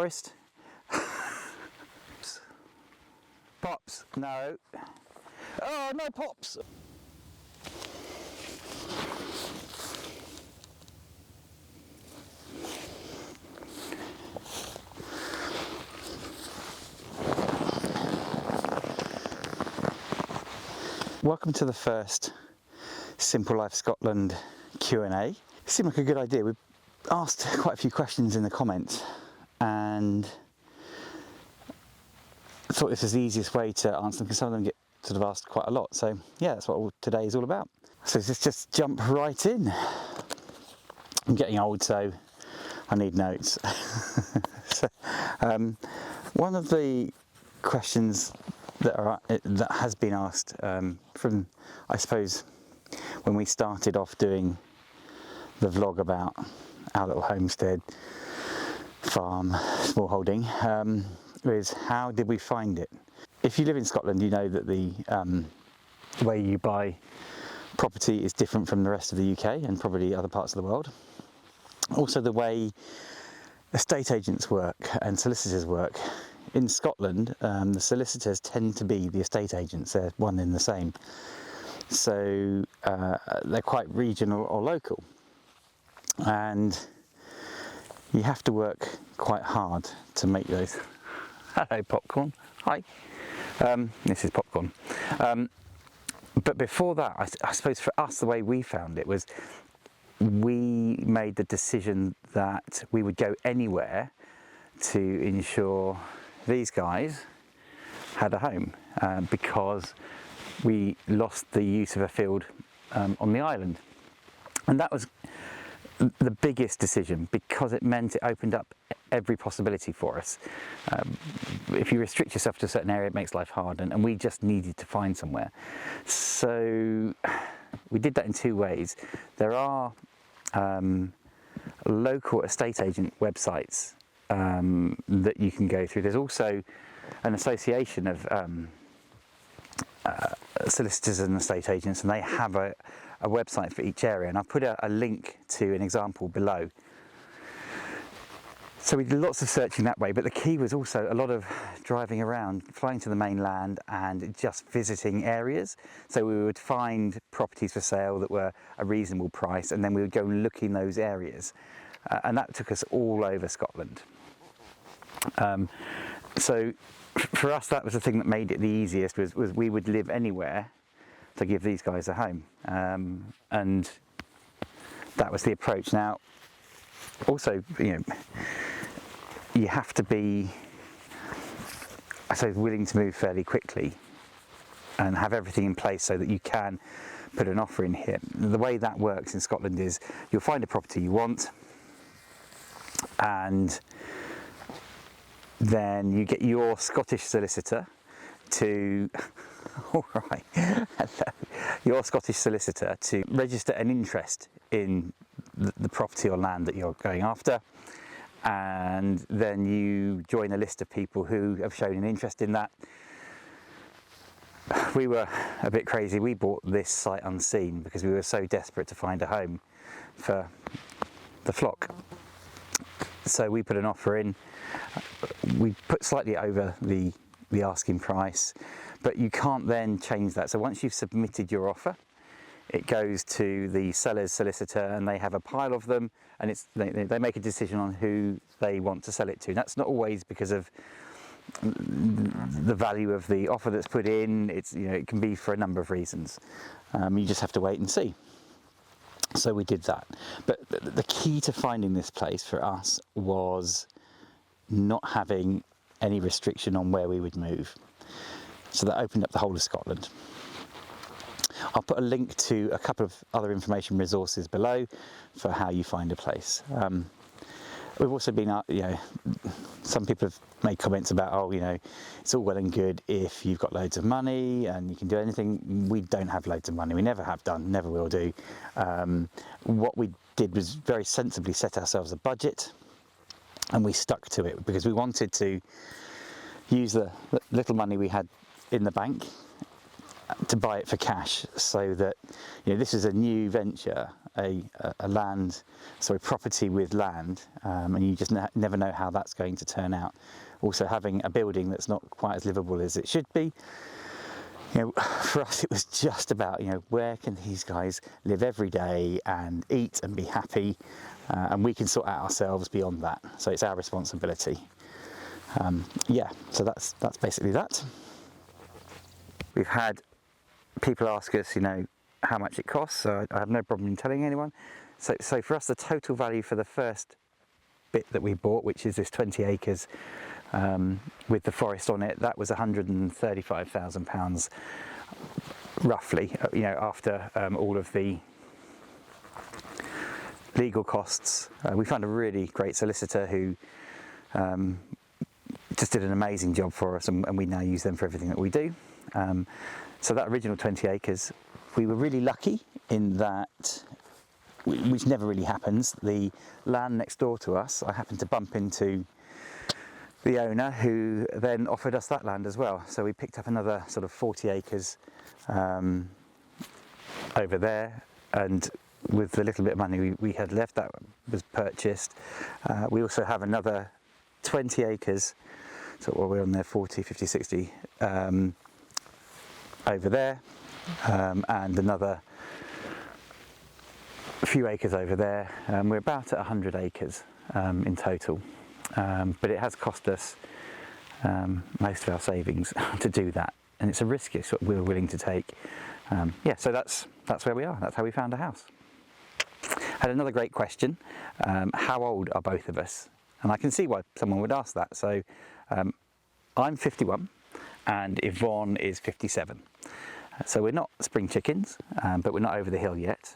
forest. Pops, no. Oh, no pops. Welcome to the first Simple Life Scotland Q&A. Seemed like a good idea. We asked quite a few questions in the comments and I thought this was the easiest way to answer them because some of them get sort of asked quite a lot. So yeah, that's what today is all about. So let's just jump right in. I'm getting old, so I need notes. So, one of the questions that has been asked from, I suppose, when we started off doing the vlog about our little homestead farm, small holding, is how did we find it? If you live in Scotland, you know that the way you buy property is different from the rest of the UK and probably other parts of the world. Also the way estate agents work and solicitors work. In Scotland, the solicitors tend to be the estate agents, they're one in the same. So they're quite regional or local. And you have to work quite hard to make those. Hello, Popcorn. Hi. This is Popcorn. But before that, I suppose for us, the way we found it was we made the decision that we would go anywhere to ensure these guys had a home because we lost the use of a field on the island. And that was the biggest decision because it meant it opened up every possibility for us. If you restrict yourself to a certain area, it makes life hard, and we just needed to find somewhere. So we did that in two ways. There are local estate agent websites that you can go through. There's also an association of solicitors and estate agents, and they have a website for each area, and I've put a link to an example below. So we did lots of searching that way, but the key was also a lot of driving around, flying to the mainland and just visiting areas. So we would find properties for sale that were a reasonable price, and then we would go and look in those areas, and that took us all over Scotland. So for us, that was the thing that made it the easiest, was we would live anywhere to give these guys a home, and that was the approach. Now also, you have to be, I suppose, willing to move fairly quickly and have everything in place so that you can put an offer in here. The way that works in Scotland is you'll find a property you want, and then you get your Scottish solicitor to all right, hello, your Scottish solicitor to register an interest in the property or land that you're going after, and then you join a list of people who have shown an interest in that. We were a bit crazy. We bought this sight unseen because we were so desperate to find a home for the flock. So we put an offer in. We put slightly over the asking price, but you can't then change that. So once you've submitted your offer, it goes to the seller's solicitor, and they have a pile of them, and they make a decision on who they want to sell it to. That's not always because of the value of the offer that's put in. It's, it can be for a number of reasons. You just have to wait and see. So we did that. But the key to finding this place for us was not having any restriction on where we would move. So that opened up the whole of Scotland. I'll put a link to a couple of other information resources below for how you find a place. We've also been, some people have made comments about, it's all well and good if you've got loads of money and you can do anything. We don't have loads of money. We never have done, never will do. What we did was very sensibly set ourselves a budget, and we stuck to it because we wanted to use the little money we had in the bank to buy it for cash, so that this is a new venture. a property with land, and you just never know how that's going to turn out. Also, having a building that's not quite as livable as it should be. You know, for us it was just about, you know, where can these guys live every day and eat and be happy, and we can sort out ourselves beyond that. So it's our responsibility. Yeah, so that's basically that. We've had people ask us, you know, how much it costs, so I have no problem in telling anyone. So for us, the total value for the first bit that we bought, which is this 20 acres with the forest on it, that was £135,000 roughly, you know, after all of the legal costs. We found a really great solicitor who just did an amazing job for us, and we now use them for everything that we do. So that original 20 acres, we were really lucky in that, which never really happens, the land next door to us, I happened to bump into the owner, who then offered us that land as well. So we picked up another sort of 40 acres over there, and with the little bit of money we had left, that was purchased. We also have another 20 acres, so we're on there 40, 50, 60 over there, and another few acres over there. We're about at 100 acres in total, but it has cost us most of our savings to do that, and it's a risk we were willing to take. Yeah, so that's where we are. That's how we found a house. Had another great question. How old are both of us? And I can see why someone would ask that. So I'm 51 and Yvonne is 57. So we're not spring chickens, but we're not over the hill yet.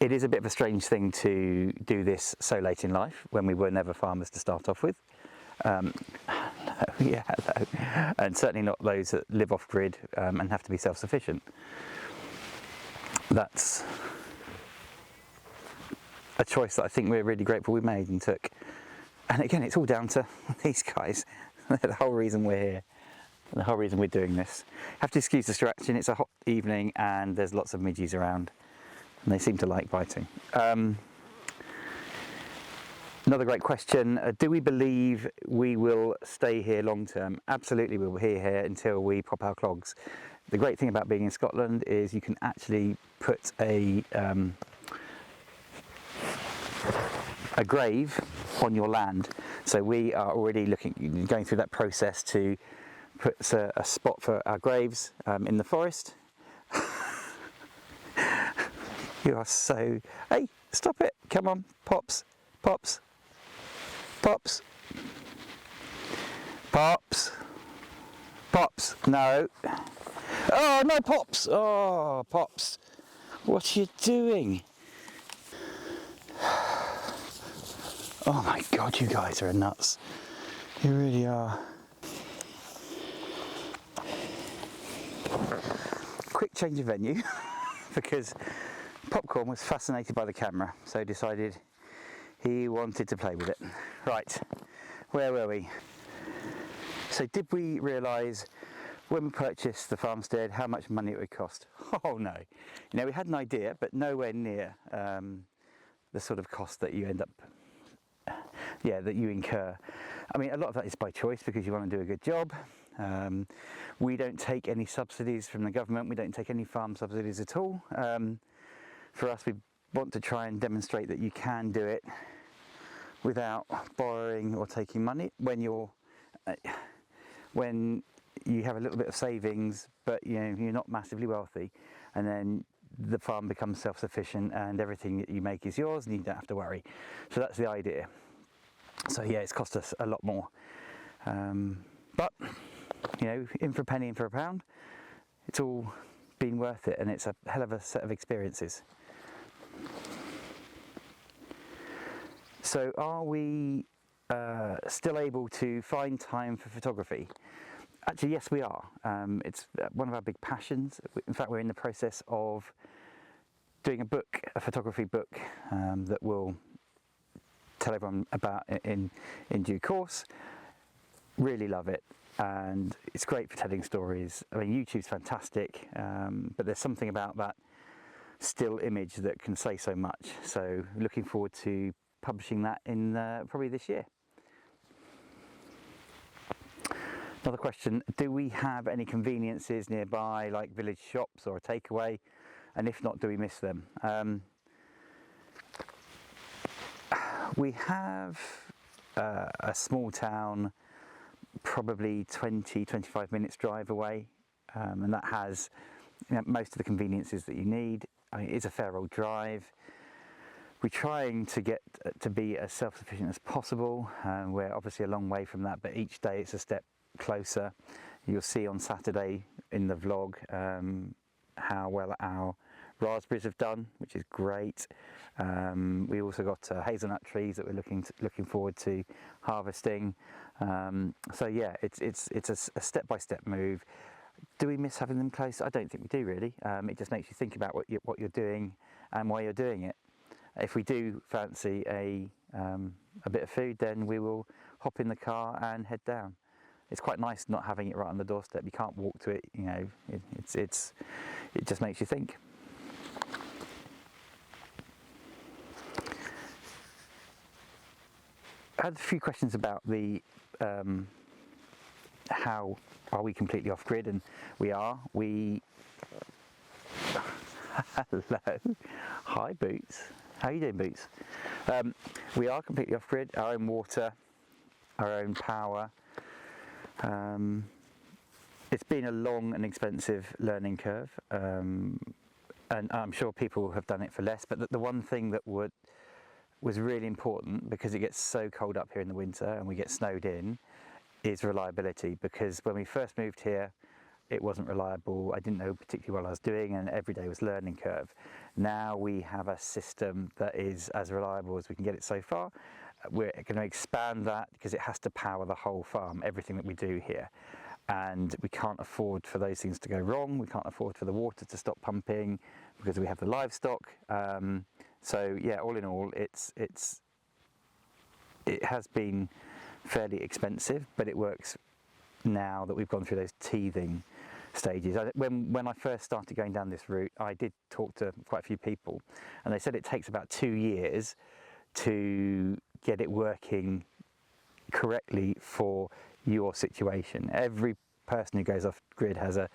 It is a bit of a strange thing to do this so late in life, when we were never farmers to start off with. Yeah, and certainly not those that live off grid and have to be self-sufficient. That's a choice that I think we're really grateful we made and took. And again, it's all down to these guys. They're the whole reason we're here, the whole reason we're doing this. Have to excuse the distraction. It's a hot evening and there's lots of midges around, and they seem to like biting. Another great question. Do we believe we will stay here long term? Absolutely, we'll be here until we pop our clogs. The great thing about being in Scotland is you can actually put a grave on your land. So we are already going through that process to put a spot for our graves in the forest. You are so... Hey, stop it. Come on, Pops. Pops. Pops. Pops. Pops. No. Oh, no, Pops. Oh, Pops. What are you doing? Oh my God, you guys are nuts. You really are. Quick change of venue because Popcorn was fascinated by the camera, so decided he wanted to play with it. Right, where were we? So did we realise when we purchased the farmstead how much money it would cost? Oh no. You know, we had an idea, but nowhere near the sort of cost that you end up, that you incur. I mean, a lot of that is by choice because you want to do a good job. We don't take any subsidies from the government. We don't take any farm subsidies at all. For us, we want to try and demonstrate that you can do it without borrowing or taking money when you have a little bit of savings, but you're not massively wealthy, and then the farm becomes self-sufficient and everything that you make is yours and you don't have to worry. So that's the idea. So yeah, it's cost us a lot more, but in for a penny, in for a pound, it's all been worth it, and it's a hell of a set of experiences. So are we still able to find time for photography? Actually, yes, we are. It's one of our big passions. In fact, we're in the process of doing a photography book that we'll tell everyone about in due course. Really love it, and it's great for telling stories. I mean, YouTube's fantastic, but there's something about that still image that can say so much. So looking forward to publishing that in probably this year. Another question, do we have any conveniences nearby, like village shops or a takeaway? And if not, do we miss them? We have a small town, probably 20-25 minutes drive away, and that has, you know, most of the conveniences that you need. I mean, it's a fair old drive. We're trying to get to be as self-sufficient as possible. We're obviously a long way from that, but each day it's a step closer. You'll see on Saturday in the vlog how well our raspberries have done, which is great. We also got hazelnut trees that we're looking forward to harvesting. So yeah, it's a step-by-step move. Do we miss having them close? I don't think we do really. It just makes you think about what you're doing and why you're doing it. If we do fancy a bit of food, then we will hop in the car and head down. It's quite nice not having it right on the doorstep. You can't walk to it, you know. It just makes you think. I had a few questions about the how are we completely off grid, and we are. Hello, hi Boots. How are you doing, Boots? We are completely off grid. Our own water, our own power. It's been a long and expensive learning curve, and I'm sure people have done it for less, but the one thing that was really important, because it gets so cold up here in the winter and we get snowed in, is reliability. Because when we first moved here, it wasn't reliable. I didn't know particularly what I was doing, and every day was learning curve. Now we have a system that is as reliable as we can get it so far. We're going to expand that because it has to power the whole farm, everything that we do here. And we can't afford for those things to go wrong. We can't afford for the water to stop pumping because we have the livestock. So yeah, all in all, it has been fairly expensive, but it works now that we've gone through those teething stages. When I first started going down this route, I did talk to quite a few people, and they said it takes about 2 years to get it working correctly for your situation. Every person who goes off grid has a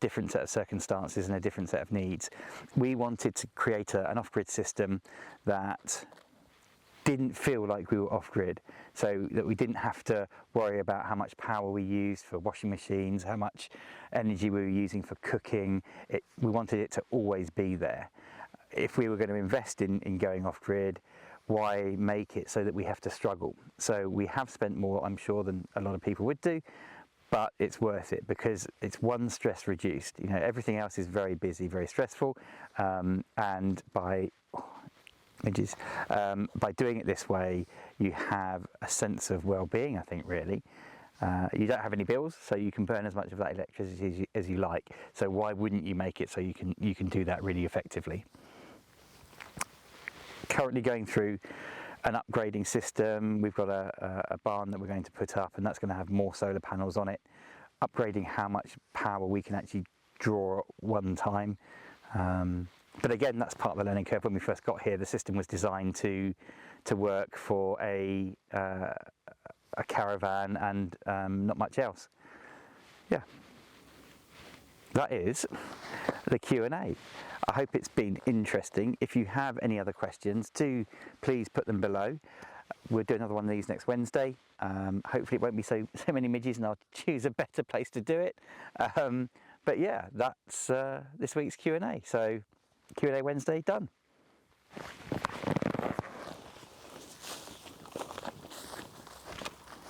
different set of circumstances and a different set of needs. We wanted to create an off-grid system that didn't feel like we were off grid, so that we didn't have to worry about how much power we used for washing machines, how much energy we were using for cooking. We wanted it to always be there. If we were going to invest in going off grid, why make it so that we have to struggle? So we have spent more, I'm sure, than a lot of people would do, but it's worth it because it's one, stress reduced. You know, everything else is very busy, very stressful, and by doing it this way, you have a sense of well-being, I think, really. You don't have any bills, so you can burn as much of that electricity as you like. So why wouldn't you make it so you can do that really effectively? Currently going through an upgrading system. We've got a barn that we're going to put up, and that's going to have more solar panels on it. Upgrading how much power we can actually draw at one time. But again, that's part of the learning curve. When we first got here, the system was designed to work for a caravan and not much else. Yeah, that is the Q&A. I hope it's been interesting. If you have any other questions, do please put them below. We'll do another one of these next Wednesday. Hopefully it won't be so many midges, and I'll choose a better place to do it. But yeah, that's this week's Q&A. So Q&A Wednesday done.